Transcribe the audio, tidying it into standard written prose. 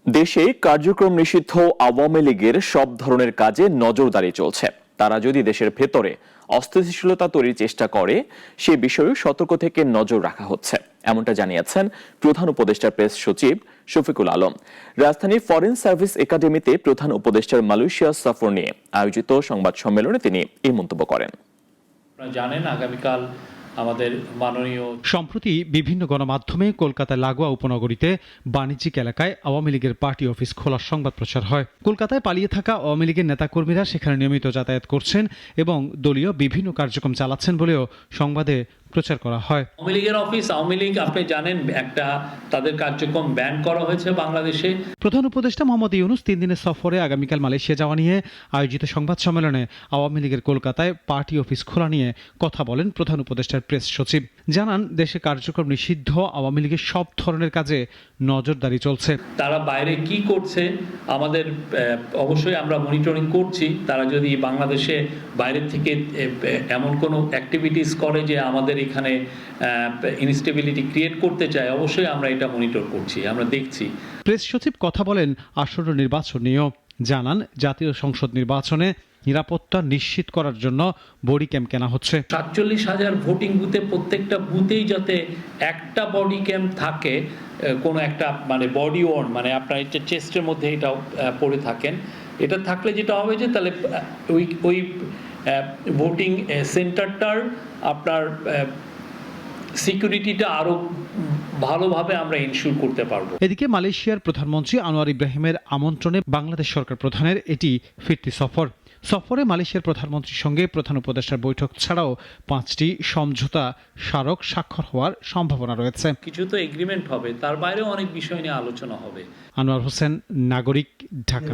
দেশে কার্যক্রম নিষিদ্ধ আওয়ামী লীগের সব ধরনের কাজে নজরদারি চলছে। তারা যদি দেশের ভেতরে অস্থিতিশীলতা তৈরির চেষ্টা করে সে বিষয়ে সতর্ক থেকে নজর রাখা হচ্ছে, এমনটা জানিয়েছেন প্রধান উপদেষ্টার প্রেস সচিব শফিকুল আলম। রাজধানীর ফরেন সার্ভিস একাডেমিতে প্রধান উপদেষ্টার মালয়েশিয়া সফর নিয়ে আয়োজিত সংবাদ সম্মেলনে তিনি এই মন্তব্য করেন। জানেন, আগামীকাল আমাদের মাননীয় সম্প্রতি বিভিন্ন গণমাধ্যমে কলকাতায় লাগোয়া উপনগরীতে বাণিজ্যিক এলাকায় আওয়ামী লীগের পার্টি অফিস খোলার সংবাদ প্রচার হয়। কলকাতায় পালিয়ে থাকা আওয়ামী লীগের নেতাকর্মীরা সেখানে নিয়মিত যাতায়াত করছেন এবং দলীয় বিভিন্ন কার্যক্রম চালাচ্ছেন বলেও সংবাদে প্রচার করা হয়। আওয়ামী লীগের অফিস, আওয়ামী লীগ আপনি জানেন একটা তাদের কার্যক্রম ব্যান করা হয়েছে বাংলাদেশে। প্রধান উপদেষ্টা মোহাম্মদ ইউনূস 3 দিনের সফরে আগামীকাল মালয়েশিয়া যাওয়া নিয়ে আয়োজিত সংবাদ সম্মেলনে আওয়ামী লীগের কলকাতায় পার্টি অফিস খোলা নিয়ে কথা বলেন প্রধান উপদেষ্টার প্রেস সচিব। জানান, দেশে কার্যক্রম নিষিদ্ধ আওয়ামী লীগের সব ধরনের কাজে নজরদারি চলছে। তারা বাইরে কি করছে আমাদের অবশ্যই আমরা মনিটরিং করছি। তারা যদি বাংলাদেশে বাইরে থেকে এমন কোনো অ্যাক্টিভিটিস করে যে আমাদের এখানে ইনস্টেবিলিটি ক্রিয়েট করতে চায়, অবশ্যই আমরা এটা মনিটর করছি, আমরা দেখছি। প্রেস সচিব কথা বলেন আসন্ন নির্বাচন নিয়েও। জানান, জাতীয় সংসদ নির্বাচনে নিরাপত্তা নিশ্চিত করার জন্য বডি ক্যাম্প কেনা হচ্ছে। 47,000 ভোটিং বুথে প্রত্যেকটা বুথেই যাতে একটা বডি ক্যাম্প থাকে, কোনো একটা মানে বডি ওয়ার্ন, মানে আপনার এটা চেস্টের মধ্যে এটা পড়ে থাকেন। এটা থাকলে যেটা হবে যে তাহলে ওই ভোটিং সেন্টারটার আপনার সিকিউরিটিটা আরো ভালোভাবে আমরা ইনশিওর করতে পারবো। এদিকে মালয়েশিয়ার প্রধানমন্ত্রী আনোয়ার ইব্রাহিমের আমন্ত্রণে বাংলাদেশ সরকার প্রধানের এটি ফিরতি সফর। সফরে মালয়েশিয়ার প্রধানমন্ত্রীর সঙ্গে প্রধান উপদেষ্টার বৈঠক ছাড়াও 5টি সমঝোতা স্মারক স্বাক্ষর হওয়ার সম্ভাবনা রয়েছে। কিছু তো এগ্রিমেন্ট হবে, তার বাইরেও অনেক বিষয় নিয়ে আলোচনা হবে। আনোয়ার হোসেন, নাগরিক, ঢাকা।